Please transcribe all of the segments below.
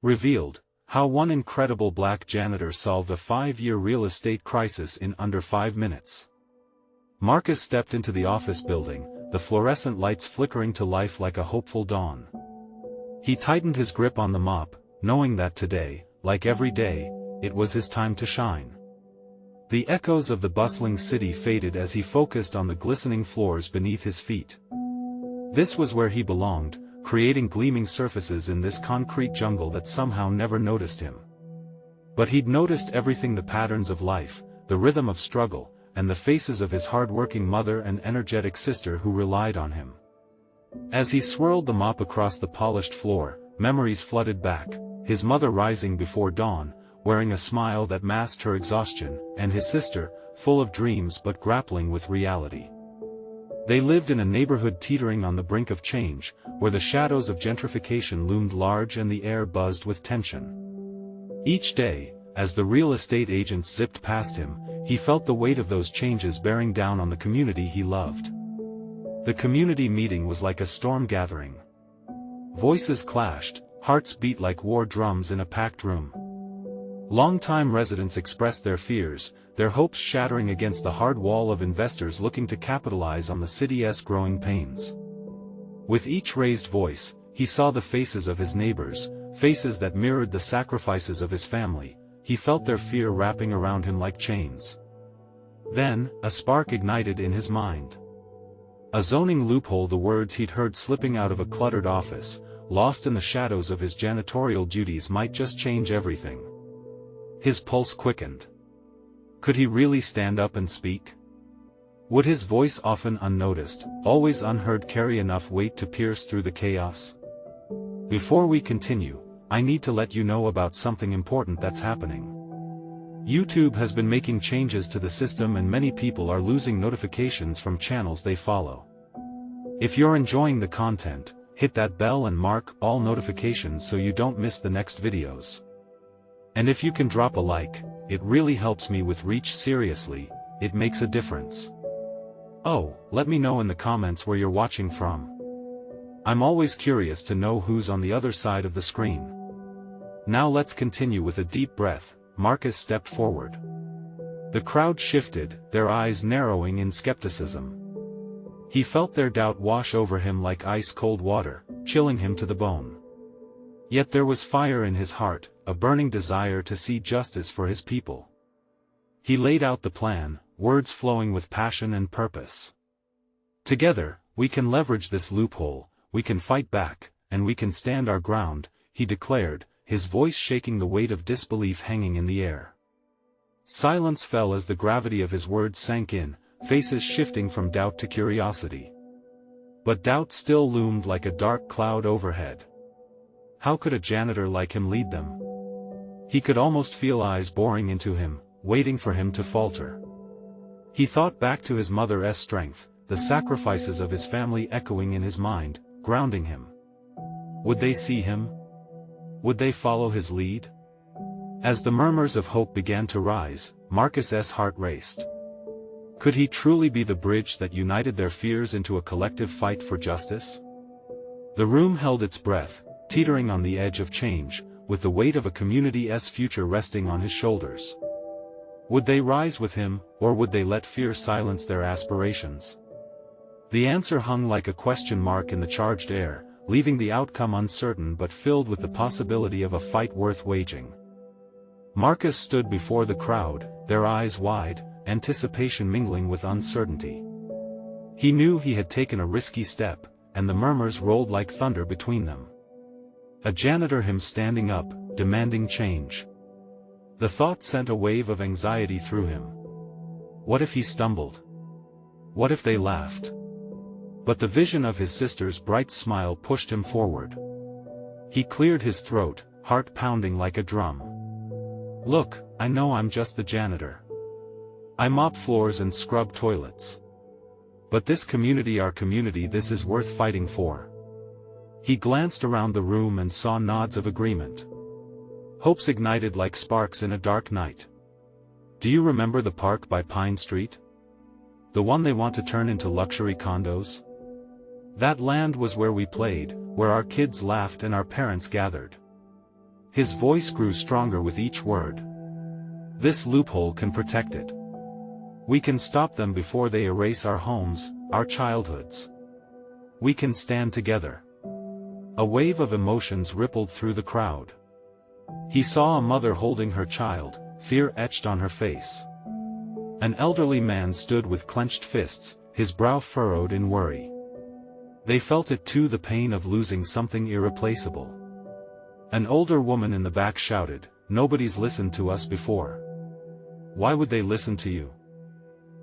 Revealed, how one incredible black janitor solved a 5-year real estate crisis in under 5 minutes. Marcus stepped into the office building, the fluorescent lights flickering to life like a hopeful dawn. He tightened his grip on the mop, knowing that today, like every day, it was his time to shine. The echoes of the bustling city faded as he focused on the glistening floors beneath his feet. This was where he belonged, creating gleaming surfaces in this concrete jungle that somehow never noticed him. But he'd noticed everything: the patterns of life, the rhythm of struggle, and the faces of his hard-working mother and energetic sister who relied on him. As he swirled the mop across the polished floor, memories flooded back, his mother rising before dawn, wearing a smile that masked her exhaustion, and his sister, full of dreams but grappling with reality. They lived in a neighborhood teetering on the brink of change, where the shadows of gentrification loomed large and the air buzzed with tension. Each day, as the real estate agents zipped past him, he felt the weight of those changes bearing down on the community he loved. The community meeting was like a storm gathering. Voices clashed, hearts beat like war drums in a packed room. Longtime residents expressed their fears, their hopes shattering against the hard wall of investors looking to capitalize on the city's growing pains. With each raised voice, he saw the faces of his neighbors, faces that mirrored the sacrifices of his family. He felt their fear wrapping around him like chains. Then, a spark ignited in his mind. A zoning loophole, the words he'd heard slipping out of a cluttered office, lost in the shadows of his janitorial duties, might just change everything. His pulse quickened. Could he really stand up and speak? Would his voice, often unnoticed, always unheard, carry enough weight to pierce through the chaos? Before we continue, I need to let you know about something important that's happening. YouTube has been making changes to the system and many people are losing notifications from channels they follow. If you're enjoying the content, hit that bell and mark all notifications so you don't miss the next videos. And if you can drop a like, it really helps me with reach. Seriously, it makes a difference. Oh, let me know in the comments where you're watching from. I'm always curious to know who's on the other side of the screen. Now let's continue. With a deep breath, Marcus stepped forward. The crowd shifted, their eyes narrowing in skepticism. He felt their doubt wash over him like ice-cold water, chilling him to the bone. Yet there was fire in his heart, a burning desire to see justice for his people. He laid out the plan, words flowing with passion and purpose. Together, we can leverage this loophole, we can fight back, and we can stand our ground, he declared, his voice shaking, the weight of disbelief hanging in the air. Silence fell as the gravity of his words sank in, faces shifting from doubt to curiosity. But doubt still loomed like a dark cloud overhead. How could a janitor like him lead them? He could almost feel eyes boring into him, waiting for him to falter. He thought back to his mother's strength, the sacrifices of his family echoing in his mind, grounding him. Would they see him? Would they follow his lead? As the murmurs of hope began to rise, Marcus's heart raced. Could he truly be the bridge that united their fears into a collective fight for justice? The room held its breath, teetering on the edge of change, with the weight of a community's future resting on his shoulders. Would they rise with him, or would they let fear silence their aspirations? The answer hung like a question mark in the charged air, leaving the outcome uncertain but filled with the possibility of a fight worth waging. Marcus stood before the crowd, their eyes wide, anticipation mingling with uncertainty. He knew he had taken a risky step, and the murmurs rolled like thunder between them. A janitor, him standing up, demanding change. The thought sent a wave of anxiety through him. What if he stumbled? What if they laughed? But the vision of his sister's bright smile pushed him forward. He cleared his throat, heart pounding like a drum. Look, I know I'm just the janitor. I mop floors and scrub toilets. But this community, our community, this is worth fighting for. He glanced around the room and saw nods of agreement. Hopes ignited like sparks in a dark night. Do you remember the park by Pine Street? The one they want to turn into luxury condos? That land was where we played, where our kids laughed and our parents gathered. His voice grew stronger with each word. This loophole can protect it. We can stop them before they erase our homes, our childhoods. We can stand together. A wave of emotions rippled through the crowd. He saw a mother holding her child, fear etched on her face. An elderly man stood with clenched fists, his brow furrowed in worry. They felt it too, the pain of losing something irreplaceable. An older woman in the back shouted, "Nobody's listened to us before. Why would they listen to you?"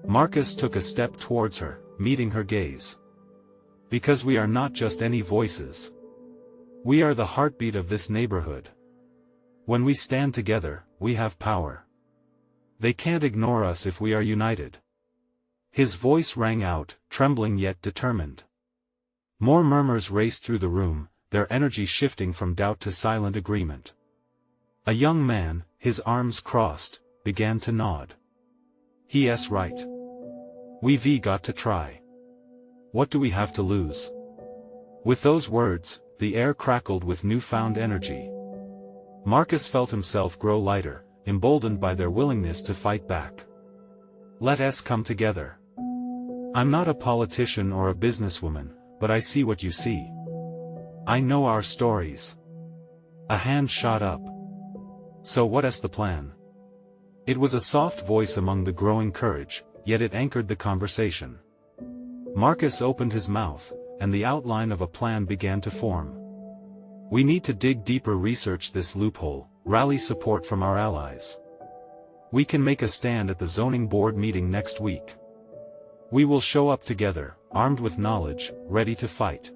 Marcus took a step towards her, meeting her gaze. "Because we are not just any voices. We are the heartbeat of this neighborhood. When we stand together, we have power. They can't ignore us if we are united." His voice rang out, trembling yet determined. More murmurs raced through the room, their energy shifting from doubt to silent agreement. A young man, his arms crossed, began to nod. "He's right. We've got to try. What do we have to lose?" With those words, the air crackled with newfound energy. Marcus felt himself grow lighter, emboldened by their willingness to fight back. "Let us come together. I'm not a politician or a businesswoman, but I see what you see. I know our stories." A hand shot up. "So what's the plan?" It was a soft voice among the growing courage, yet it anchored the conversation. Marcus opened his mouth, and the outline of a plan began to form. "We need to dig deeper, research this loophole, rally support from our allies. We can make a stand at the zoning board meeting next week. We will show up together, armed with knowledge, ready to fight."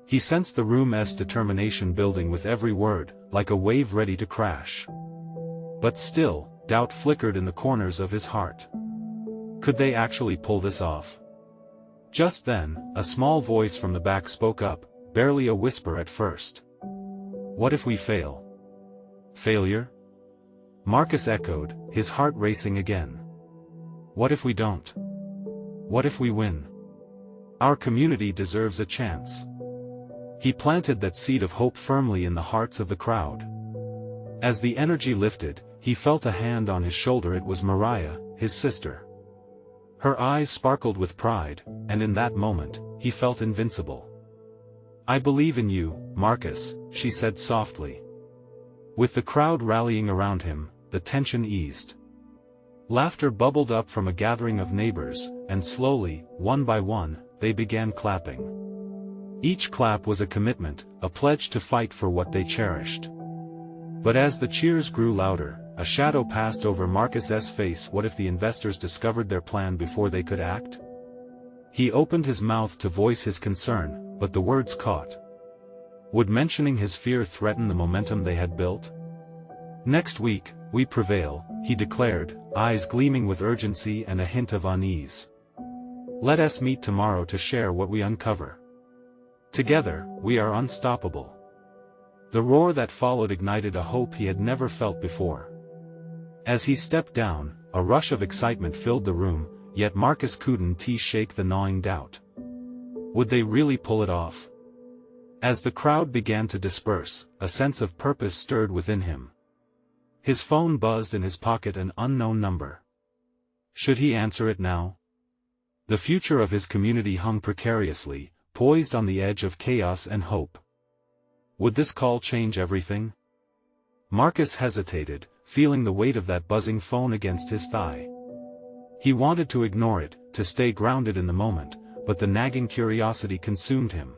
He sensed the room's determination building with every word, like a wave ready to crash. But still, doubt flickered in the corners of his heart. Could they actually pull this off? Just then, a small voice from the back spoke up, barely a whisper at first. "What if we fail?" "Failure?" Marcus echoed, his heart racing again. "What if we don't? What if we win? Our community deserves a chance." He planted that seed of hope firmly in the hearts of the crowd. As the energy lifted, he felt a hand on his shoulder. It was Mariah, his sister. Her eyes sparkled with pride, and in that moment, he felt invincible. "I believe in you, Marcus," she said softly. With the crowd rallying around him, the tension eased. Laughter bubbled up from a gathering of neighbors, and slowly, one by one, they began clapping. Each clap was a commitment, a pledge to fight for what they cherished. But as the cheers grew louder, a shadow passed over Marcus's face. What if the investors discovered their plan before they could act? He opened his mouth to voice his concern, but the words caught. Would mentioning his fear threaten the momentum they had built? "Next week, we prevail," he declared, eyes gleaming with urgency and a hint of unease. "Let us meet tomorrow to share what we uncover. Together, we are unstoppable." The roar that followed ignited a hope he had never felt before. As he stepped down, a rush of excitement filled the room, yet Marcus couldn't shake the gnawing doubt. Would they really pull it off? As the crowd began to disperse, a sense of purpose stirred within him. His phone buzzed in his pocket, an unknown number. Should he answer it now? The future of his community hung precariously, poised on the edge of chaos and hope. Would this call change everything? Marcus hesitated, feeling the weight of that buzzing phone against his thigh. He wanted to ignore it, to stay grounded in the moment, but the nagging curiosity consumed him.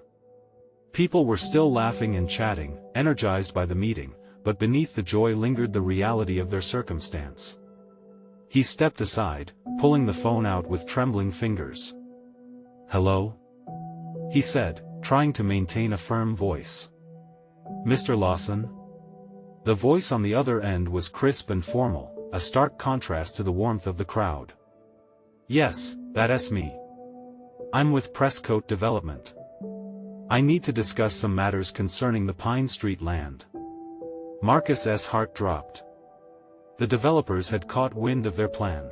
People were still laughing and chatting, energized by the meeting, but beneath the joy lingered the reality of their circumstance. He stepped aside, pulling the phone out with trembling fingers. "Hello?" he said, trying to maintain a firm voice. "Mr. Lawson?" The voice on the other end was crisp and formal, a stark contrast to the warmth of the crowd. "Yes, that's me. I'm with Presscoat Development. I need to discuss some matters concerning the Pine Street land." Marcus's heart dropped. The developers had caught wind of their plan.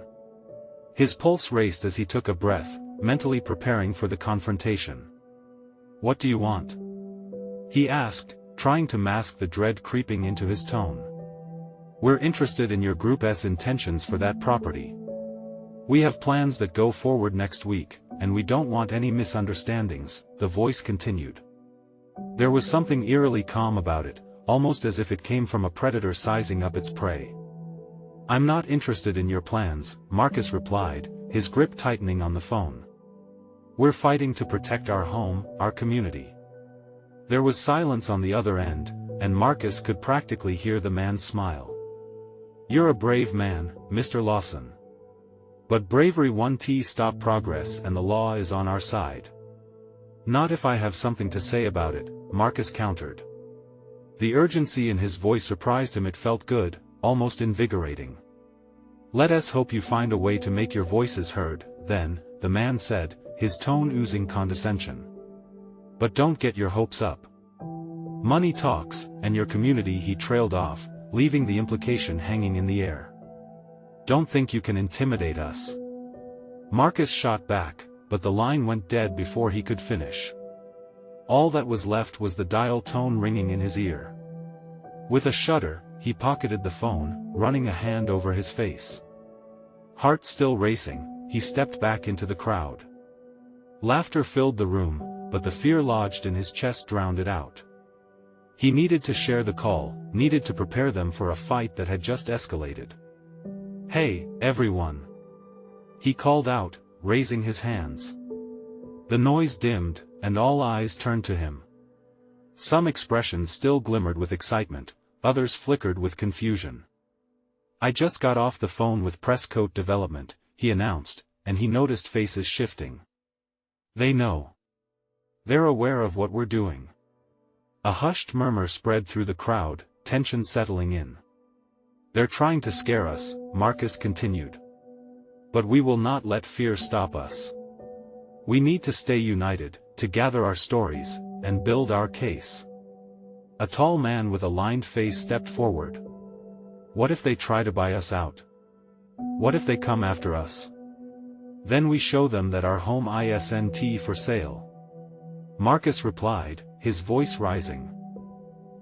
His pulse raced as he took a breath, mentally preparing for the confrontation. "What do you want?" he asked, trying to mask the dread creeping into his tone. "We're interested in your group's intentions for that property. We have plans that go forward next week, and we don't want any misunderstandings," the voice continued. There was something eerily calm about it, almost as if it came from a predator sizing up its prey. "I'm not interested in your plans," Marcus replied, his grip tightening on the phone. "We're fighting to protect our home, our community." There was silence on the other end, and Marcus could practically hear the man smile. "You're a brave man, Mr. Lawson. But bravery won't stop progress, and the law is on our side." "Not if I have something to say about it," Marcus countered. The urgency in his voice surprised him. It felt good, almost invigorating. "Let us hope you find a way to make your voices heard, then," the man said, his tone oozing condescension. "But don't get your hopes up. Money talks, and your community." He trailed off, leaving the implication hanging in the air. "Don't think you can intimidate us." Marcus shot back, but the line went dead before he could finish. All that was left was the dial tone ringing in his ear. With a shudder, he pocketed the phone, running a hand over his face. Heart still racing, he stepped back into the crowd. Laughter filled the room, but the fear lodged in his chest drowned it out. He needed to share the call, needed to prepare them for a fight that had just escalated. "Hey, everyone!" he called out, raising his hands. The noise dimmed, and all eyes turned to him. Some expressions still glimmered with excitement, others flickered with confusion. "I just got off the phone with Presscoat Development," he announced, and he noticed faces shifting. "They know. They're aware of what we're doing." A hushed murmur spread through the crowd, tension settling in. "They're trying to scare us," Marcus continued. "But we will not let fear stop us. We need to stay united, to gather our stories, and build our case." A tall man with a lined face stepped forward. "What if they try to buy us out? What if they come after us? Then we show them that our home isn't for sale." Marcus replied, his voice rising.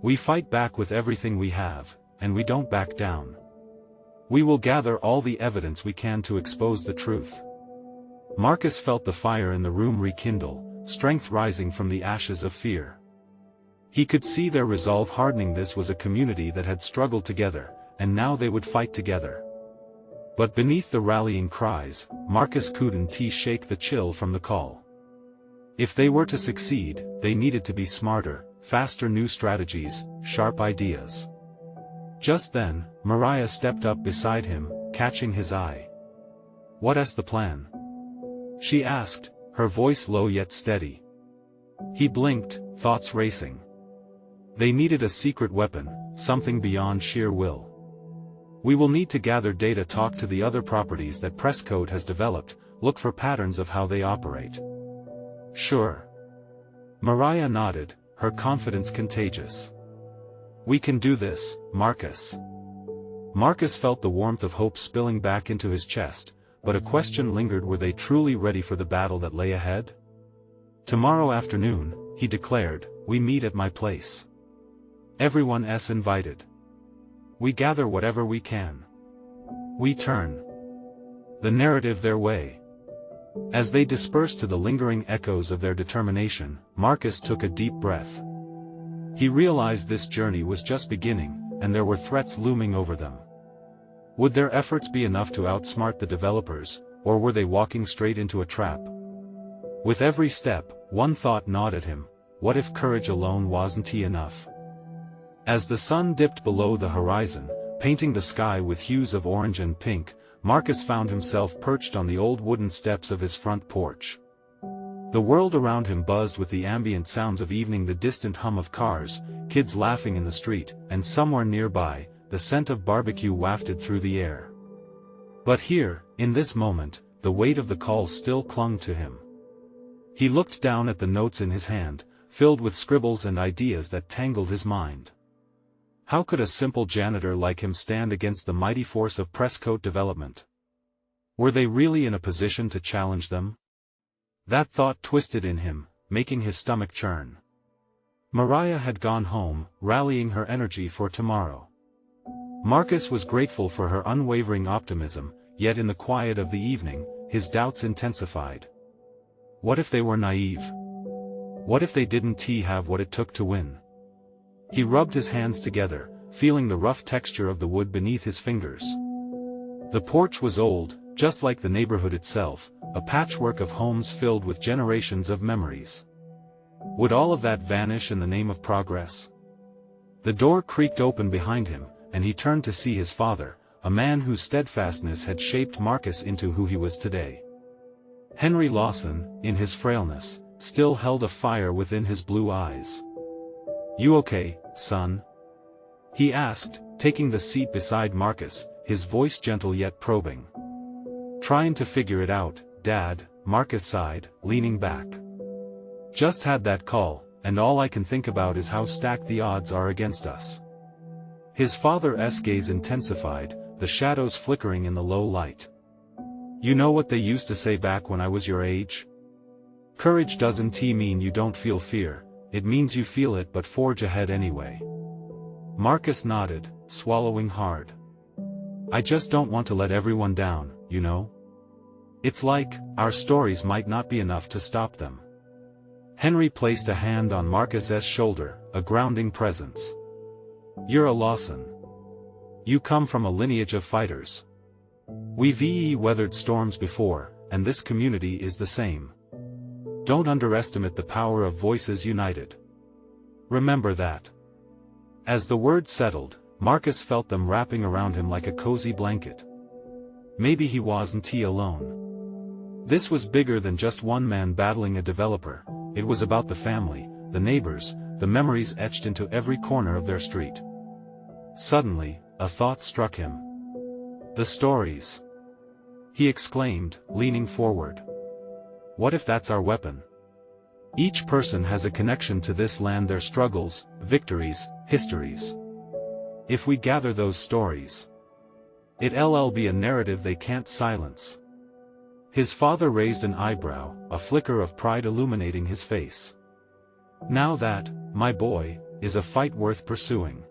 "We fight back with everything we have, and we don't back down. We will gather all the evidence we can to expose the truth." Marcus felt the fire in the room rekindle, strength rising from the ashes of fear. He could see their resolve hardening. This was a community that had struggled together, and now they would fight together. But beneath the rallying cries, Marcus couldn't shake the chill from the call. If they were to succeed, they needed to be smarter, faster, new strategies, sharp ideas. Just then, Mariah stepped up beside him, catching his eye. "What's the plan?" she asked, her voice low yet steady. He blinked, thoughts racing. They needed a secret weapon, something beyond sheer will. "We will need to gather data, talk to the other properties that Presscoat has developed, look for patterns of how they operate." "Sure." Mariah nodded, her confidence contagious. "We can do this, Marcus." Marcus felt the warmth of hope spilling back into his chest, but a question lingered: were they truly ready for the battle that lay ahead? "Tomorrow afternoon," he declared, "we meet at my place. Everyone's invited. We gather whatever we can. We turn the narrative their way." As they dispersed to the lingering echoes of their determination, Marcus took a deep breath. He realized this journey was just beginning, and there were threats looming over them. Would their efforts be enough to outsmart the developers, or were they walking straight into a trap? With every step, one thought gnawed at him: what if courage alone wasn't enough? As the sun dipped below the horizon, painting the sky with hues of orange and pink, Marcus found himself perched on the old wooden steps of his front porch. The world around him buzzed with the ambient sounds of evening, the distant hum of cars, kids laughing in the street, and somewhere nearby, the scent of barbecue wafted through the air. But here, in this moment, the weight of the call still clung to him. He looked down at the notes in his hand, filled with scribbles and ideas that tangled his mind. How could a simple janitor like him stand against the mighty force of Presscoat Development? Were they really in a position to challenge them? That thought twisted in him, making his stomach churn. Mariah had gone home, rallying her energy for tomorrow. Marcus was grateful for her unwavering optimism, yet in the quiet of the evening, his doubts intensified. What if they were naive? What if they didn't have what it took to win? He rubbed his hands together, feeling the rough texture of the wood beneath his fingers. The porch was old, just like the neighborhood itself, a patchwork of homes filled with generations of memories. Would all of that vanish in the name of progress? The door creaked open behind him, and he turned to see his father, a man whose steadfastness had shaped Marcus into who he was today. Henry Lawson, in his frailness, still held a fire within his blue eyes. "You okay, son?" he asked, taking the seat beside Marcus, his voice gentle yet probing. "Trying to figure it out, Dad," Marcus sighed, leaning back. "Just had that call, and all I can think about is how stacked the odds are against us." His father's gaze intensified, the shadows flickering in the low light. "You know what they used to say back when I was your age? Courage doesn't mean you don't feel fear, it means you feel it but forge ahead anyway." Marcus nodded, swallowing hard. "I just don't want to let everyone down, you know? It's like, our stories might not be enough to stop them." Henry placed a hand on Marcus's shoulder, a grounding presence. "You're a Lawson. You come from a lineage of fighters. We've weathered storms before, and this community is the same. Don't underestimate the power of voices united. Remember that." As the words settled, Marcus felt them wrapping around him like a cozy blanket. Maybe he wasn't alone. This was bigger than just one man battling a developer, it was about the family, the neighbors, the memories etched into every corner of their street. Suddenly, a thought struck him. "The stories," he exclaimed, leaning forward. "What if that's our weapon? Each person has a connection to this land, their struggles, victories, histories. If we gather those stories, it'll be a narrative they can't silence." His father raised an eyebrow, a flicker of pride illuminating his face. "Now that, my boy, is a fight worth pursuing."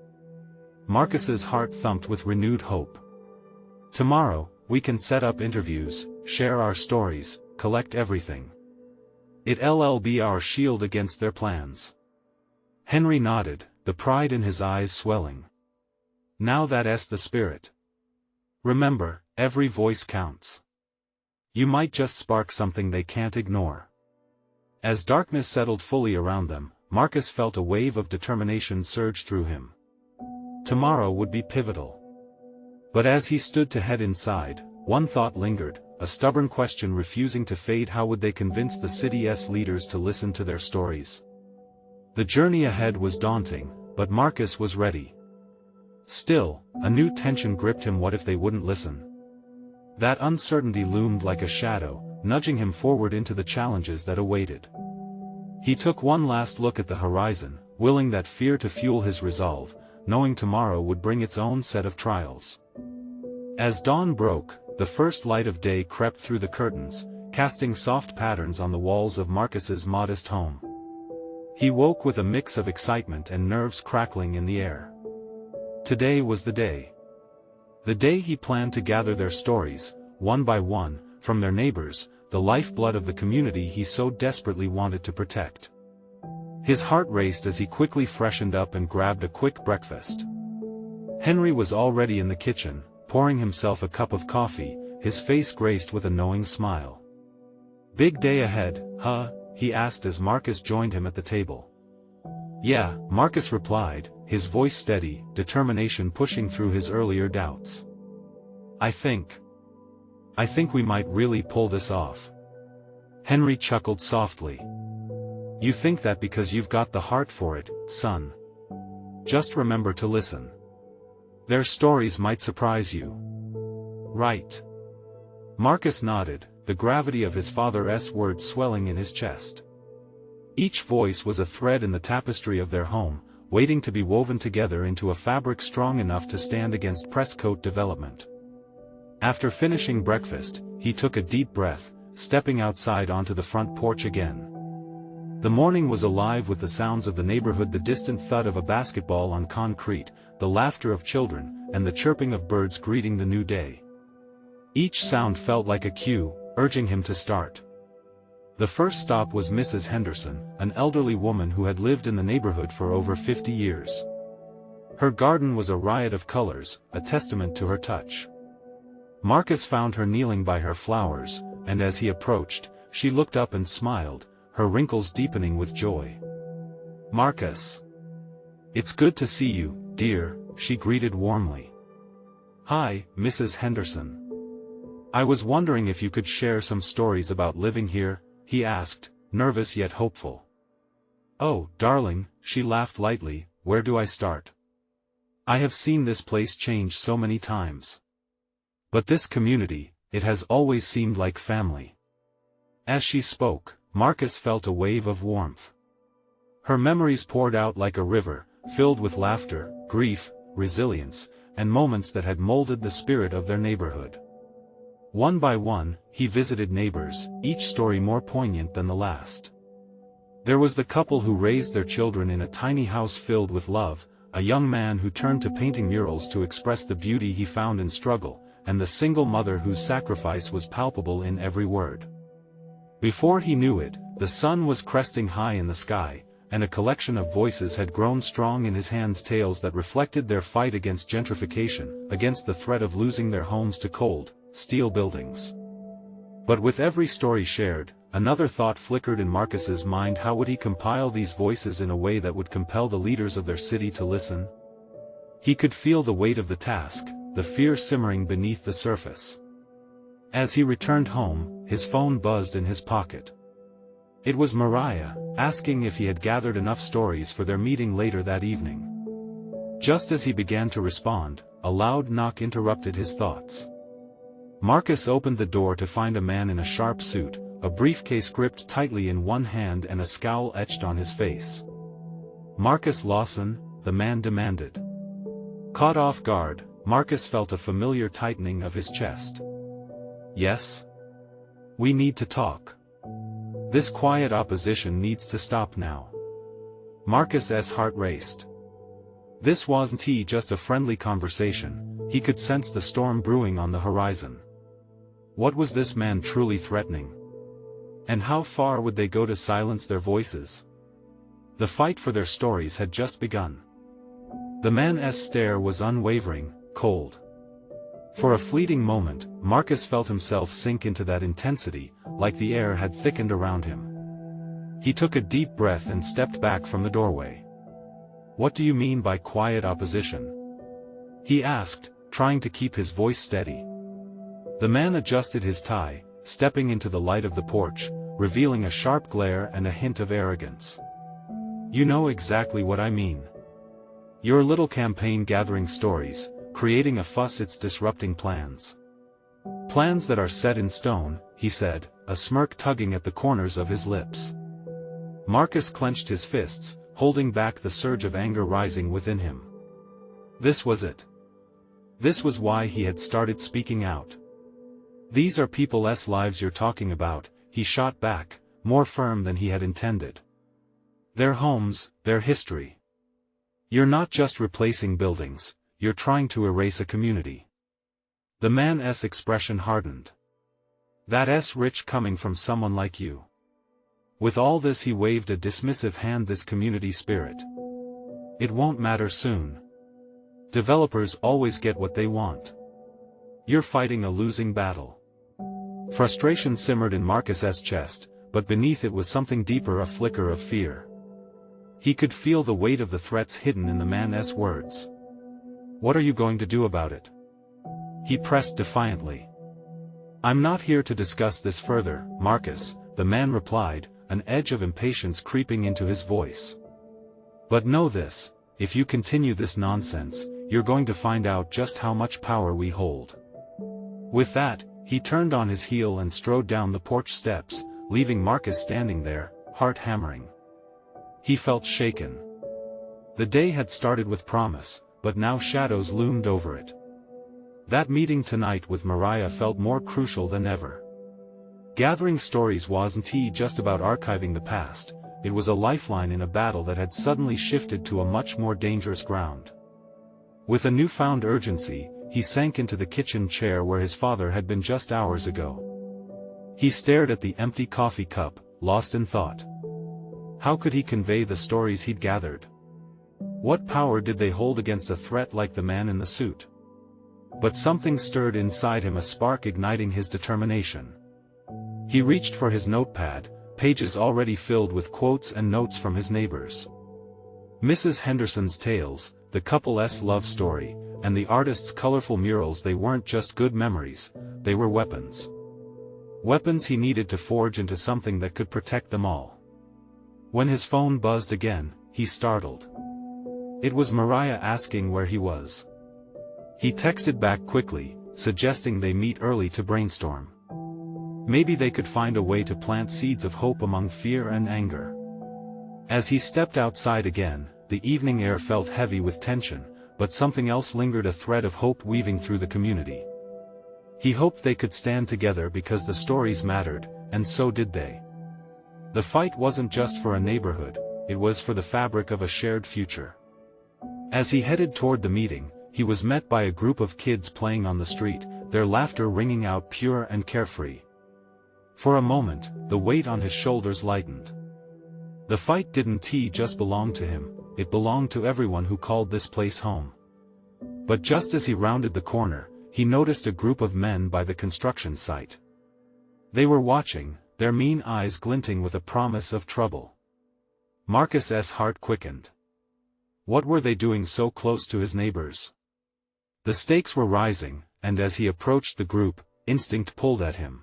Marcus's heart thumped with renewed hope. "Tomorrow, we can set up interviews, share our stories, collect everything. It'll be our shield against their plans." Henry nodded, the pride in his eyes swelling. "Now that's the spirit. Remember, every voice counts. You might just spark something they can't ignore." As darkness settled fully around them, Marcus felt a wave of determination surge through him. Tomorrow would be pivotal. But as he stood to head inside, one thought lingered, a stubborn question refusing to fade: how would they convince the city's leaders to listen to their stories? The journey ahead was daunting, but Marcus was ready. Still, a new tension gripped him. What if they wouldn't listen? That uncertainty loomed like a shadow, nudging him forward into the challenges that awaited. He took one last look at the horizon, willing that fear to fuel his resolve, knowing tomorrow would bring its own set of trials. As dawn broke, the first light of day crept through the curtains, casting soft patterns on the walls of Marcus's modest home. He woke with a mix of excitement and nerves crackling in the air. Today was the day. The day he planned to gather their stories, one by one, from their neighbors, the lifeblood of the community he so desperately wanted to protect. His heart raced as he quickly freshened up and grabbed a quick breakfast. Henry was already in the kitchen, pouring himself a cup of coffee, his face graced with a knowing smile. "Big day ahead, huh?" he asked as Marcus joined him at the table. "Yeah," Marcus replied, his voice steady, determination pushing through his earlier doubts. I think we might really pull this off." Henry chuckled softly. "You think that because you've got the heart for it, son. Just remember to listen. Their stories might surprise you. Right?" Marcus nodded, the gravity of his father's words swelling in his chest. Each voice was a thread in the tapestry of their home, waiting to be woven together into a fabric strong enough to stand against presscoat development. After finishing breakfast, he took a deep breath, stepping outside onto the front porch again. The morning was alive with the sounds of the neighborhood, the distant thud of a basketball on concrete, the laughter of children, and the chirping of birds greeting the new day. Each sound felt like a cue, urging him to start. The first stop was Mrs. Henderson, an elderly woman who had lived in the neighborhood for over 50 years. Her garden was a riot of colors, a testament to her touch. Marcus found her kneeling by her flowers, and as he approached, she looked up and smiled, her wrinkles deepening with joy. "Marcus. It's good to see you, dear," she greeted warmly. "Hi, Mrs. Henderson. I was wondering if you could share some stories about living here," he asked, nervous yet hopeful. "Oh, darling," she laughed lightly, "where do I start? I have seen this place change so many times. But this community, it has always seemed like family." As she spoke, Marcus felt a wave of warmth. Her memories poured out like a river, filled with laughter, grief, resilience, and moments that had molded the spirit of their neighborhood. One by one, he visited neighbors, each story more poignant than the last. There was the couple who raised their children in a tiny house filled with love, a young man who turned to painting murals to express the beauty he found in struggle, and the single mother whose sacrifice was palpable in every word. Before he knew it, the sun was cresting high in the sky, and a collection of voices had grown strong in his hands, tales that reflected their fight against gentrification, against the threat of losing their homes to cold, steel buildings. But with every story shared, another thought flickered in Marcus's mind: how would he compile these voices in a way that would compel the leaders of their city to listen? He could feel the weight of the task, the fear simmering beneath the surface. As he returned home, his phone buzzed in his pocket. It was Mariah, asking if he had gathered enough stories for their meeting later that evening. Just as he began to respond, a loud knock interrupted his thoughts. Marcus opened the door to find a man in a sharp suit, a briefcase gripped tightly in one hand and a scowl etched on his face. "Marcus Lawson?" the man demanded. Caught off guard, Marcus felt a familiar tightening of his chest. "Yes? We need to talk. This quiet opposition needs to stop now." Marcus's heart raced. This wasn't just a friendly conversation, he could sense the storm brewing on the horizon. What was this man truly threatening? And how far would they go to silence their voices? The fight for their stories had just begun. The man's stare was unwavering, cold. For a fleeting moment, Marcus felt himself sink into that intensity, like the air had thickened around him. He took a deep breath and stepped back from the doorway. "What do you mean by quiet opposition?" he asked, trying to keep his voice steady. The man adjusted his tie, stepping into the light of the porch, revealing a sharp glare and a hint of arrogance. "You know exactly what I mean. Your little campaign gathering stories, creating a fuss, it's disrupting plans. Plans that are set in stone," he said, a smirk tugging at the corners of his lips. Marcus clenched his fists, holding back the surge of anger rising within him. This was it. This was why he had started speaking out. "These are people's lives you're talking about," he shot back, more firm than he had intended. "Their homes, their history. You're not just replacing buildings, you're trying to erase a community." The man's expression hardened. "That's rich coming from someone like you." With all this, he waved a dismissive hand. "This community spirit. It won't matter soon. Developers always get what they want. You're fighting a losing battle." Frustration simmered in Marcus's chest, but beneath it was something deeper, a flicker of fear. He could feel the weight of the threats hidden in the man's words. "What are you going to do about it?" he pressed defiantly. "I'm not here to discuss this further, Marcus," the man replied, an edge of impatience creeping into his voice. "But know this, if you continue this nonsense, you're going to find out just how much power we hold." With that, he turned on his heel and strode down the porch steps, leaving Marcus standing there, heart hammering. He felt shaken. The day had started with promise, but now shadows loomed over it. That meeting tonight with Mariah felt more crucial than ever. Gathering stories wasn't just about archiving the past, it was a lifeline in a battle that had suddenly shifted to a much more dangerous ground. With a newfound urgency, he sank into the kitchen chair where his father had been just hours ago. He stared at the empty coffee cup, lost in thought. How could he convey the stories he'd gathered? What power did they hold against a threat like the man in the suit? But something stirred inside him, a spark igniting his determination. He reached for his notepad, pages already filled with quotes and notes from his neighbors. Mrs. Henderson's tales, the couple's love story, and the artist's colorful murals, they weren't just good memories, they were weapons. Weapons he needed to forge into something that could protect them all. When his phone buzzed again, he startled. It was Mariah asking where he was. He texted back quickly, suggesting they meet early to brainstorm. Maybe they could find a way to plant seeds of hope among fear and anger. As he stepped outside again, the evening air felt heavy with tension, but something else lingered, a thread of hope weaving through the community. He hoped they could stand together because the stories mattered, and so did they. The fight wasn't just for a neighborhood, it was for the fabric of a shared future. As he headed toward the meeting, he was met by a group of kids playing on the street, their laughter ringing out pure and carefree. For a moment, the weight on his shoulders lightened. The fight didn't just belong to him, it belonged to everyone who called this place home. But just as he rounded the corner, he noticed a group of men by the construction site. They were watching, their mean eyes glinting with a promise of trouble. Marcus's heart quickened. What were they doing so close to his neighbors? The stakes were rising, and as he approached the group, instinct pulled at him.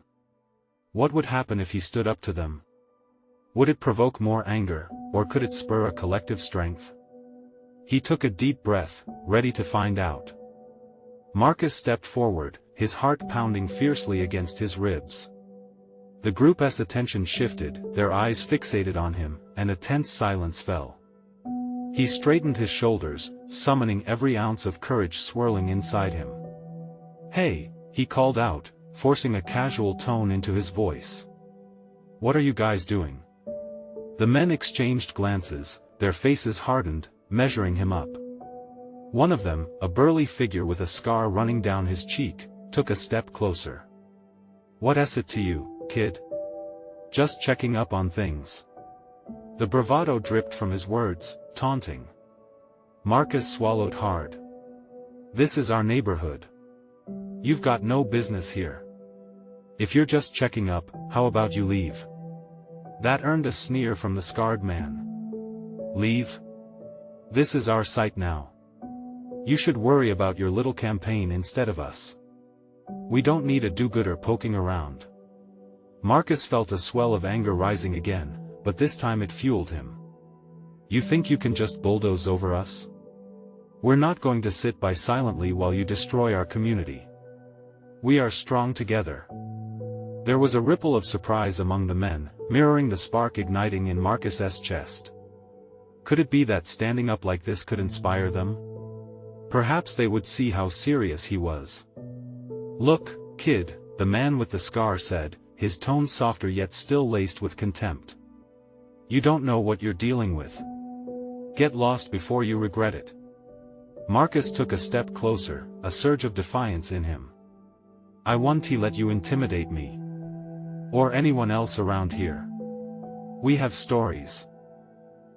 What would happen if he stood up to them? Would it provoke more anger, or could it spur a collective strength? He took a deep breath, ready to find out. Marcus stepped forward, his heart pounding fiercely against his ribs. The group's attention shifted, their eyes fixated on him, and a tense silence fell. He straightened his shoulders, summoning every ounce of courage swirling inside him. "Hey," he called out, forcing a casual tone into his voice. "What are you guys doing?" The men exchanged glances, their faces hardened, measuring him up. One of them, a burly figure with a scar running down his cheek, took a step closer. "What's it to you, kid? Just checking up on things." The bravado dripped from his words, taunting. Marcus swallowed hard. "This is our neighborhood. You've got no business here. If you're just checking up, how about you leave?" That earned a sneer from the scarred man. "Leave? This is our site now. You should worry about your little campaign instead of us. We don't need a do-gooder poking around." Marcus felt a swell of anger rising again, but this time it fueled him. "You think you can just bulldoze over us? We're not going to sit by silently while you destroy our community. We are strong together." There was a ripple of surprise among the men, mirroring the spark igniting in Marcus's chest. Could it be that standing up like this could inspire them? Perhaps they would see how serious he was. "Look, kid," the man with the scar said, his tone softer yet still laced with contempt. "You don't know what you're dealing with. Get lost before you regret it." Marcus took a step closer, a surge of defiance in him. "I won't let you intimidate me. Or anyone else around here. We have stories.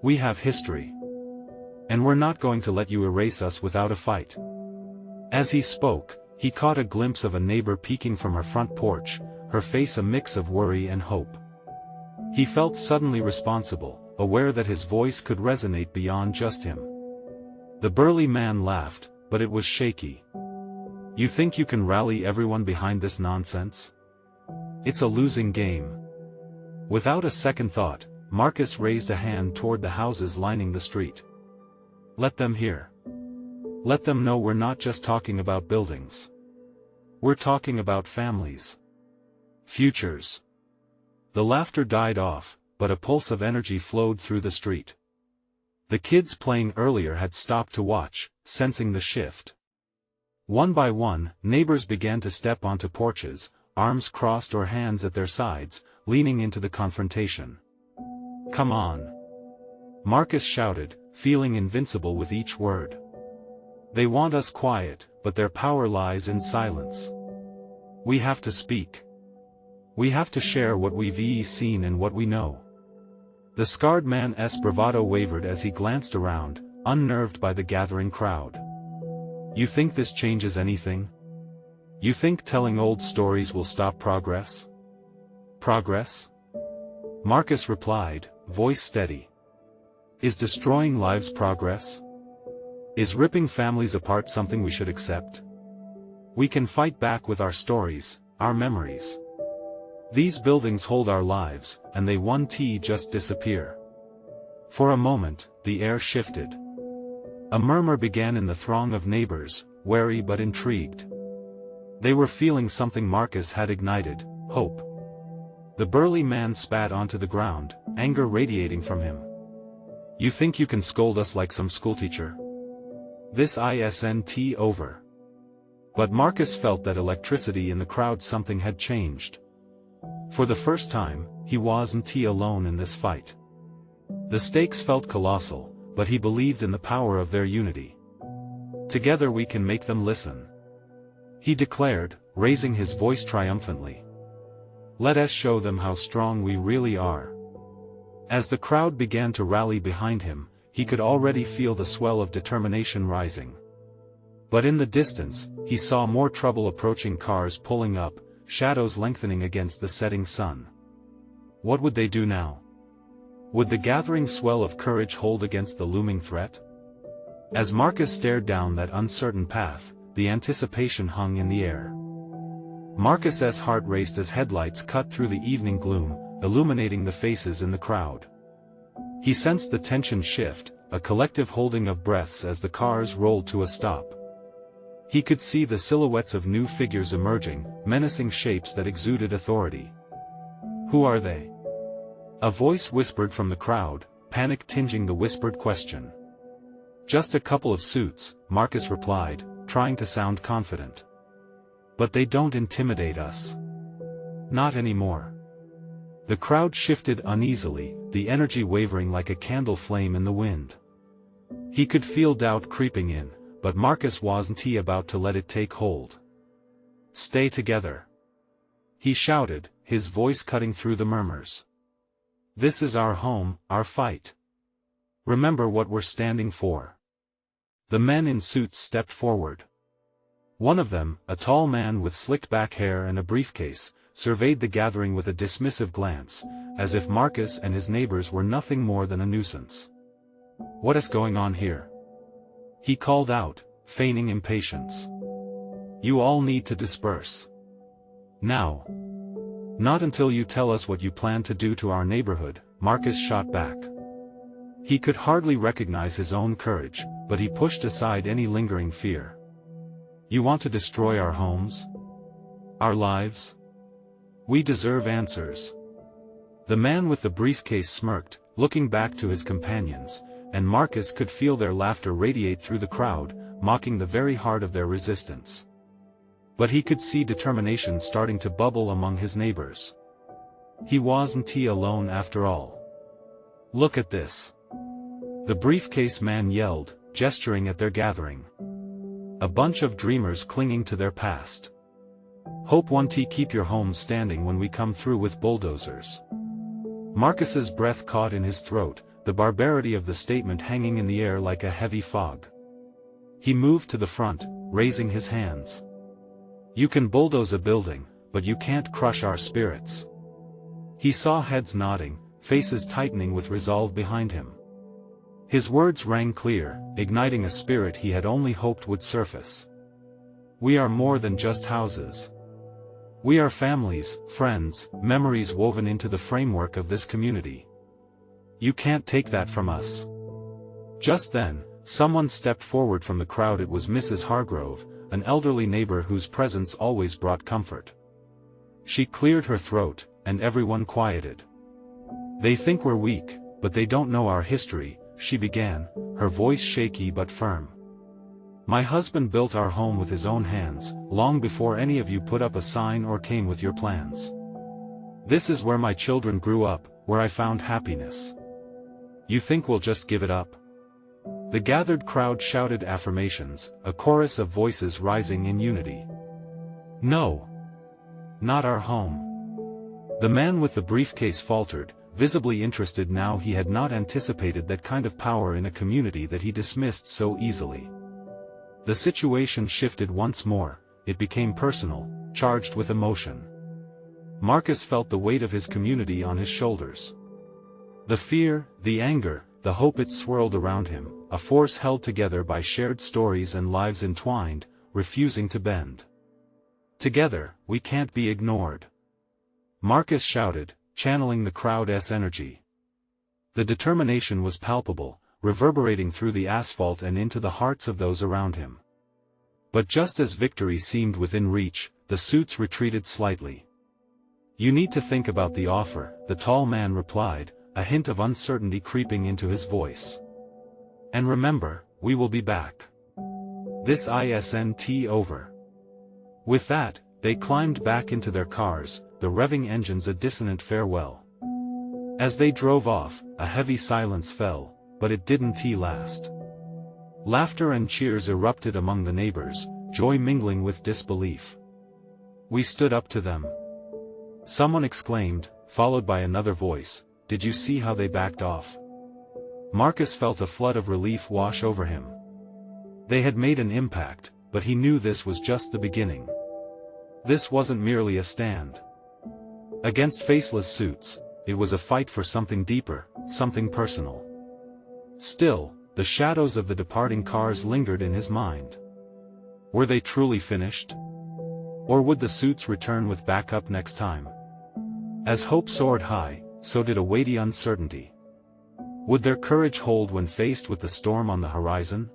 We have history. And we're not going to let you erase us without a fight." As he spoke, he caught a glimpse of a neighbor peeking from her front porch, her face a mix of worry and hope. He felt suddenly responsible, aware that his voice could resonate beyond just him. The burly man laughed, but it was shaky. "You think you can rally everyone behind this nonsense? It's a losing game." Without a second thought, Marcus raised a hand toward the houses lining the street. "Let them hear. Let them know we're not just talking about buildings. We're talking about families. Futures." The laughter died off, but a pulse of energy flowed through the street. The kids playing earlier had stopped to watch, sensing the shift. One by one, neighbors began to step onto porches, arms crossed or hands at their sides, leaning into the confrontation. "Come on. Marcus shouted, feeling invincible with each word. They want us quiet, but their power lies in silence. We have to speak. We have to share what we've seen and what we know. The scarred man's bravado wavered as he glanced around, unnerved by the gathering crowd. You think this changes anything? You think telling old stories will stop progress? Progress? Marcus replied, voice steady. Is destroying lives progress? Is ripping families apart something we should accept? We can fight back with our stories, our memories. These buildings hold our lives, and they won't just disappear. For a moment, the air shifted. A murmur began in the throng of neighbors, wary but intrigued. They were feeling something Marcus had ignited, hope. The burly man spat onto the ground, anger radiating from him. You think you can scold us like some schoolteacher? This isn't over. But Marcus felt that electricity in the crowd, something had changed. For the first time, he wasn't alone in this fight. The stakes felt colossal, but he believed in the power of their unity. Together we can make them listen, he declared, raising his voice triumphantly. Let us show them how strong we really are. As the crowd began to rally behind him, he could already feel the swell of determination rising. But in the distance, he saw more trouble approaching, cars pulling up, shadows lengthening against the setting sun. What would they do now? Would the gathering swell of courage hold against the looming threat? As Marcus stared down that uncertain path, the anticipation hung in the air. Marcus's heart raced as headlights cut through the evening gloom, illuminating the faces in the crowd. He sensed the tension shift, a collective holding of breaths as the cars rolled to a stop. He could see the silhouettes of new figures emerging, menacing shapes that exuded authority. Who are they? A voice whispered from the crowd, panic tinging the whispered question. Just a couple of suits, Marcus replied, trying to sound confident. But they don't intimidate us. Not anymore. The crowd shifted uneasily, the energy wavering like a candle flame in the wind. He could feel doubt creeping in, but Marcus wasn't about to let it take hold. Stay together, he shouted, his voice cutting through the murmurs. This is our home, our fight. Remember what we're standing for. The men in suits stepped forward. One of them, a tall man with slicked back hair and a briefcase, surveyed the gathering with a dismissive glance, as if Marcus and his neighbors were nothing more than a nuisance. What is going on here? He called out, feigning impatience. You all need to disperse. Now. Not until you tell us what you plan to do to our neighborhood, Marcus shot back. He could hardly recognize his own courage, but he pushed aside any lingering fear. You want to destroy our homes? Our lives? We deserve answers. The man with the briefcase smirked, looking back to his companions, and Marcus could feel their laughter radiate through the crowd, mocking the very heart of their resistance. But he could see determination starting to bubble among his neighbors. He wasn't alone after all. Look at this. The briefcase man yelled, gesturing at their gathering. A bunch of dreamers clinging to their past. Hope won't keep your home standing when we come through with bulldozers. Marcus's breath caught in his throat, the barbarity of the statement hanging in the air like a heavy fog. He moved to the front, raising his hands. You can bulldoze a building, but you can't crush our spirits. He saw heads nodding, faces tightening with resolve behind him. His words rang clear, igniting a spirit he had only hoped would surface. We are more than just houses. We are families, friends, memories woven into the framework of this community. You can't take that from us. Just then, someone stepped forward from the crowd. It was Mrs. Hargrove, an elderly neighbor whose presence always brought comfort. She cleared her throat, and everyone quieted. They think we're weak, but they don't know our history, she began, her voice shaky but firm. My husband built our home with his own hands, long before any of you put up a sign or came with your plans. This is where my children grew up, where I found happiness. You think we'll just give it up? The gathered crowd shouted affirmations, a chorus of voices rising in unity. No. Not our home. The man with the briefcase faltered, visibly interested now. He had not anticipated that kind of power in a community that he dismissed so easily. The situation shifted once more, it became personal, charged with emotion. Marcus felt the weight of his community on his shoulders. The fear, the anger, the hope, it swirled around him, a force held together by shared stories and lives entwined, refusing to bend. Together, we can't be ignored. Marcus shouted, channeling the crowd's energy. The determination was palpable, reverberating through the asphalt and into the hearts of those around him. But just as victory seemed within reach, the suits retreated slightly. You need to think about the offer, the tall man replied, a hint of uncertainty creeping into his voice. And remember, we will be back. This isn't over. With that, they climbed back into their cars, the revving engines a dissonant farewell. As they drove off, a heavy silence fell, but it didn't last. Laughter and cheers erupted among the neighbors, joy mingling with disbelief. We stood up to them. Someone exclaimed, followed by another voice, did you see how they backed off? Marcus felt a flood of relief wash over him. They had made an impact, but he knew this was just the beginning. This wasn't merely a stand against faceless suits, it was a fight for something deeper, something personal. Still, the shadows of the departing cars lingered in his mind. Were they truly finished? Or would the suits return with backup next time? As hope soared high, so did a weighty uncertainty. Would their courage hold when faced with the storm on the horizon?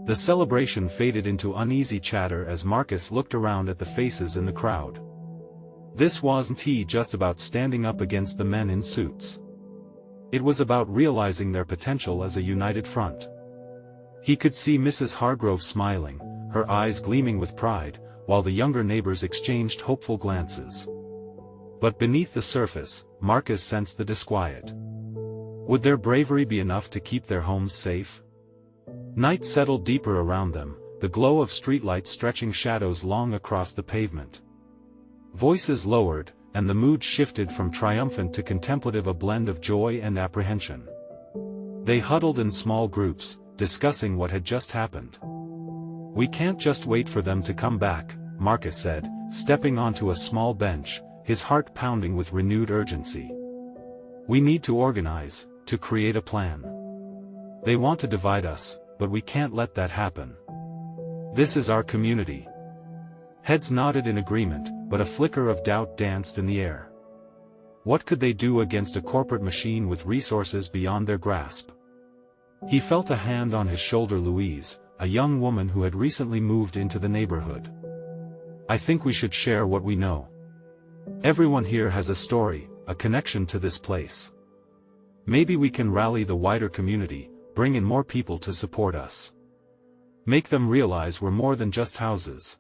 The celebration faded into uneasy chatter as Marcus looked around at the faces in the crowd. This wasn't just about standing up against the men in suits. It was about realizing their potential as a united front. He could see Mrs. Hargrove smiling, her eyes gleaming with pride, while the younger neighbors exchanged hopeful glances. But beneath the surface, Marcus sensed the disquiet. Would their bravery be enough to keep their homes safe? Night settled deeper around them, the glow of streetlights stretching shadows long across the pavement. Voices lowered, and the mood shifted from triumphant to contemplative, a blend of joy and apprehension. They huddled in small groups, discussing what had just happened. We can't just wait for them to come back, Marcus said, stepping onto a small bench, his heart pounding with renewed urgency. We need to organize, to create a plan. They want to divide us, but we can't let that happen. This is our community. Heads nodded in agreement, but a flicker of doubt danced in the air. What could they do against a corporate machine with resources beyond their grasp? He felt a hand on his shoulder. Louise, a young woman who had recently moved into the neighborhood. I think we should share what we know. Everyone here has a story, a connection to this place. Maybe we can rally the wider community, bring in more people to support us. Make them realize we're more than just houses.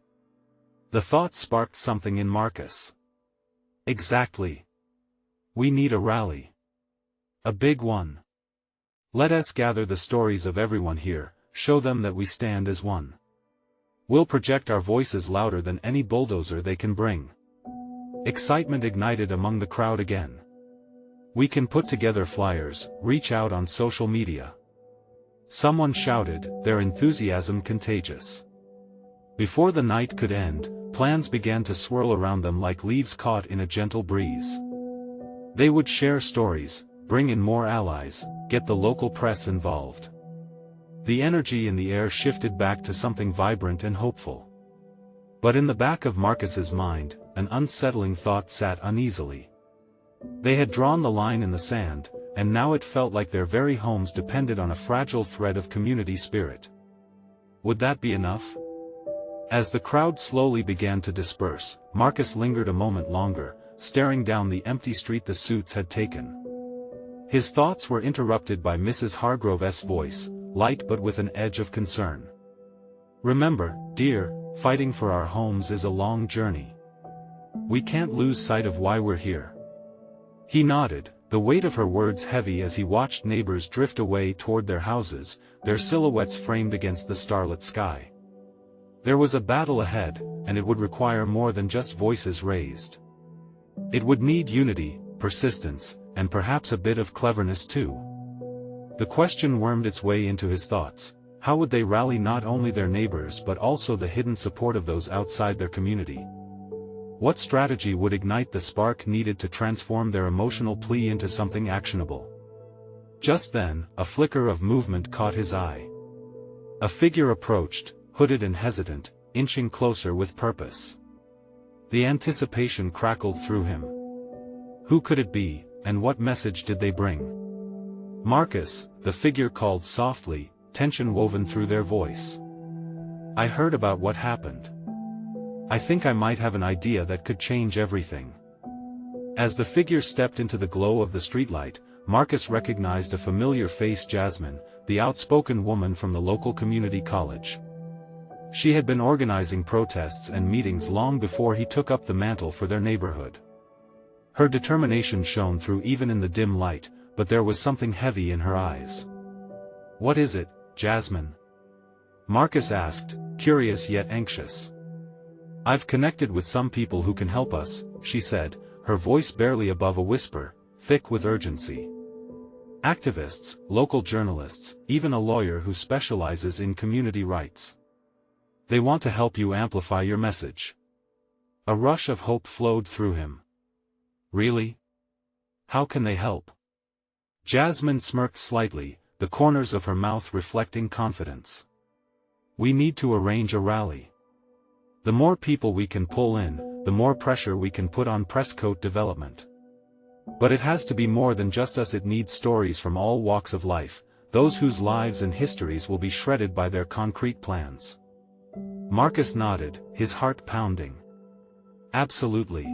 The thought sparked something in Marcus. Exactly. We need a rally. A big one. Let us gather the stories of everyone here, show them that we stand as one. We'll project our voices louder than any bulldozer they can bring. Excitement ignited among the crowd again. We can put together flyers, reach out on social media. Someone shouted, their enthusiasm contagious. Before the night could end, plans began to swirl around them like leaves caught in a gentle breeze. They would share stories, bring in more allies, get the local press involved. The energy in the air shifted back to something vibrant and hopeful. But in the back of Marcus's mind, an unsettling thought sat uneasily. They had drawn the line in the sand, and now it felt like their very homes depended on a fragile thread of community spirit. Would that be enough? As the crowd slowly began to disperse, Marcus lingered a moment longer, staring down the empty street the suits had taken. His thoughts were interrupted by Mrs. Hargrove's voice, light but with an edge of concern. Remember, dear, fighting for our homes is a long journey. We can't lose sight of why we're here. He nodded, the weight of her words heavy as he watched neighbors drift away toward their houses, their silhouettes framed against the starlit sky. There was a battle ahead, and it would require more than just voices raised. It would need unity, persistence, and perhaps a bit of cleverness too. The question wormed its way into his thoughts: how would they rally not only their neighbors but also the hidden support of those outside their community? What strategy would ignite the spark needed to transform their emotional plea into something actionable? Just then, a flicker of movement caught his eye. A figure approached, hooded and hesitant, inching closer with purpose. The anticipation crackled through him. Who could it be, and what message did they bring? Marcus, the figure called softly, tension woven through their voice. I heard about what happened. I think I might have an idea that could change everything. As the figure stepped into the glow of the streetlight, Marcus recognized a familiar face: Jasmine, the outspoken woman from the local community college. She had been organizing protests and meetings long before he took up the mantle for their neighborhood. Her determination shone through even in the dim light, but there was something heavy in her eyes. What is it, Jasmine? Marcus asked, curious yet anxious. I've connected with some people who can help us, she said, her voice barely above a whisper, thick with urgency. Activists, local journalists, even a lawyer who specializes in community rights. They want to help you amplify your message. A rush of hope flowed through him. Really? How can they help? Jasmine smirked slightly, the corners of her mouth reflecting confidence. We need to arrange a rally. The more people we can pull in, the more pressure we can put on Presscoat development. But it has to be more than just us. It needs stories from all walks of life, those whose lives and histories will be shredded by their concrete plans. Marcus nodded, his heart pounding. Absolutely.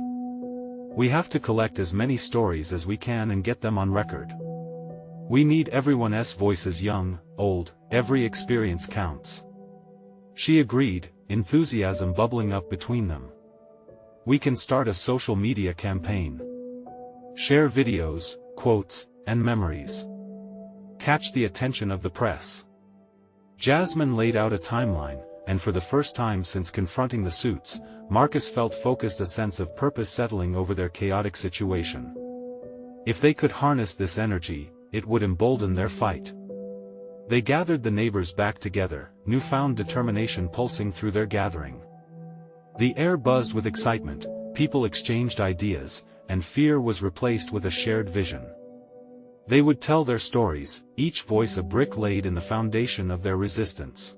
We have to collect as many stories as we can and get them on record. We need everyone's voices, young, old, every experience counts. She agreed, enthusiasm bubbling up between them. We can start a social media campaign. Share videos, quotes, and memories. Catch the attention of the press. Jasmine laid out a timeline, and for the first time since confronting the suits, Marcus felt focused, a sense of purpose settling over their chaotic situation. If they could harness this energy, it would embolden their fight. They gathered the neighbors back together, newfound determination pulsing through their gathering. The air buzzed with excitement, people exchanged ideas, and fear was replaced with a shared vision. They would tell their stories, each voice a brick laid in the foundation of their resistance.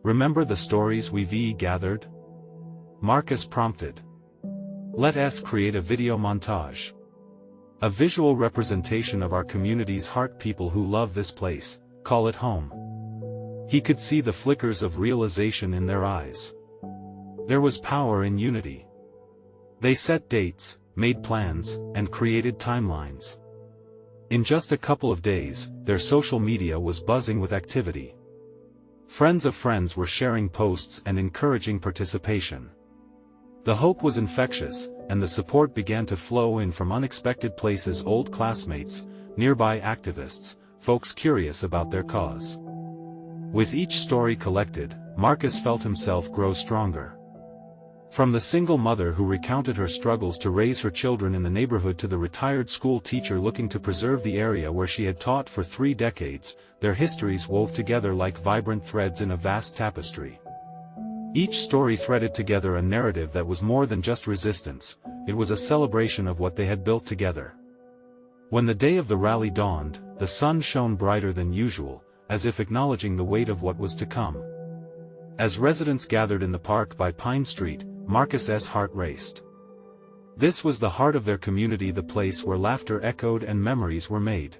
Remember the stories we've gathered? Marcus prompted. Let us create a video montage. A visual representation of our community's heart, people who love this place, call it home. He could see the flickers of realization in their eyes. There was power in unity. They set dates, made plans, and created timelines. In just a couple of days, their social media was buzzing with activity. Friends of friends were sharing posts and encouraging participation. The hope was infectious, and the support began to flow in from unexpected places: old classmates, nearby activists, folks curious about their cause. With each story collected, Marcus felt himself grow stronger. From the single mother who recounted her struggles to raise her children in the neighborhood to the retired school teacher looking to preserve the area where she had taught for 3 decades, their histories wove together like vibrant threads in a vast tapestry. Each story threaded together a narrative that was more than just resistance, it was a celebration of what they had built together. When the day of the rally dawned, the sun shone brighter than usual, as if acknowledging the weight of what was to come. As residents gathered in the park by Pine Street, Marcus's heart raced. This was the heart of their community, the place where laughter echoed and memories were made.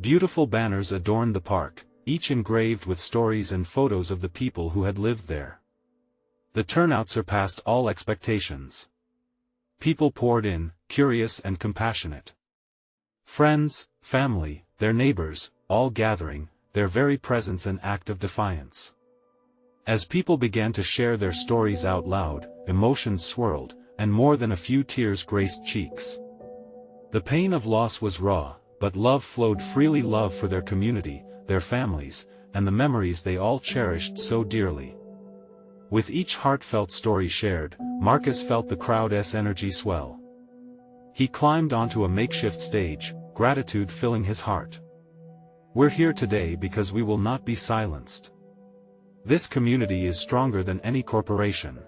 Beautiful banners adorned the park, each engraved with stories and photos of the people who had lived there. The turnout surpassed all expectations. People poured in, curious and compassionate. Friends, family, their neighbors, all gathering, their very presence an act of defiance. As people began to share their stories out loud, emotions swirled, and more than a few tears graced cheeks. The pain of loss was raw, but love flowed freely, love for their community, their families, and the memories they all cherished so dearly. With each heartfelt story shared, Marcus felt the crowd's energy swell. He climbed onto a makeshift stage, gratitude filling his heart. We're here today because we will not be silenced. This community is stronger than any corporation.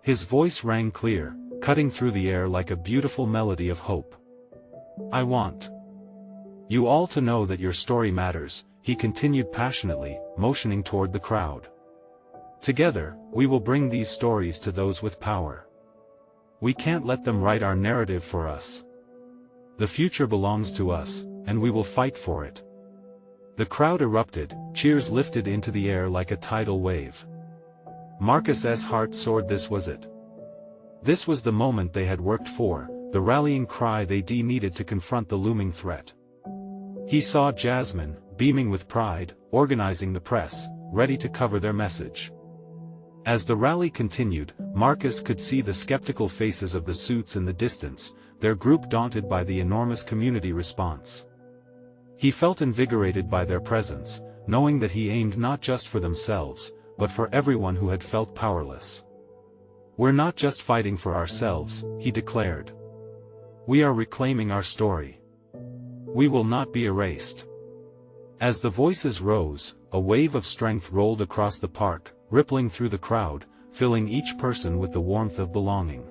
His voice rang clear, cutting through the air like a beautiful melody of hope. I want you all to know that your story matters, he continued passionately, motioning toward the crowd. Together, we will bring these stories to those with power. We can't let them write our narrative for us. The future belongs to us, and we will fight for it. The crowd erupted, cheers lifted into the air like a tidal wave. Marcus's heart soared. This was it. This was the moment they had worked for, the rallying cry they needed to confront the looming threat. He saw Jasmine, beaming with pride, organizing the press, ready to cover their message. As the rally continued, Marcus could see the skeptical faces of the suits in the distance, their group daunted by the enormous community response. He felt invigorated by their presence, knowing that he aimed not just for themselves, but for everyone who had felt powerless. We're not just fighting for ourselves, he declared. We are reclaiming our story. We will not be erased. As the voices rose, a wave of strength rolled across the park, rippling through the crowd, filling each person with the warmth of belonging.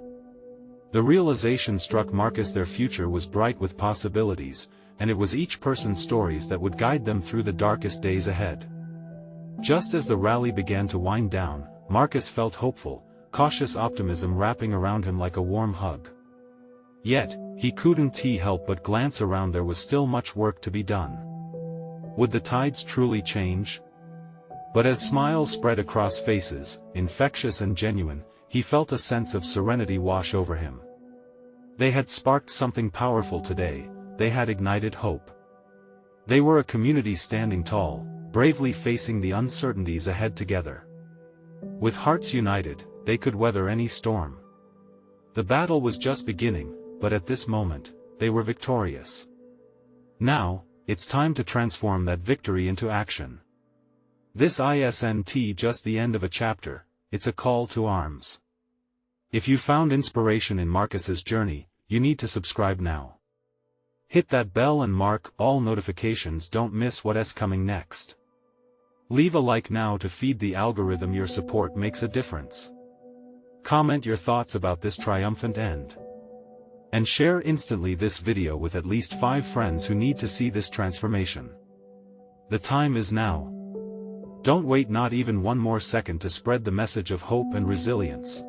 The realization struck Marcus: their future was bright with possibilities, and it was each person's stories that would guide them through the darkest days ahead. Just as the rally began to wind down, Marcus felt hopeful, cautious optimism wrapping around him like a warm hug. Yet, he couldn't help but glance around. There was still much work to be done. Would the tides truly change? But as smiles spread across faces, infectious and genuine, he felt a sense of serenity wash over him. They had sparked something powerful today, they had ignited hope. They were a community standing tall, bravely facing the uncertainties ahead together. With hearts united, they could weather any storm. The battle was just beginning, but at this moment, they were victorious. Now, it's time to transform that victory into action. This isn't just the end of a chapter, it's a call to arms. If you found inspiration in Marcus's journey, you need to subscribe now. Hit that bell and mark all notifications. Don't miss what's coming next. Leave a like now to feed the algorithm. Your support makes a difference. Comment your thoughts about this triumphant end. And share instantly this video with at least 5 friends who need to see this transformation. The time is now. Don't wait not even one more second to spread the message of hope and resilience.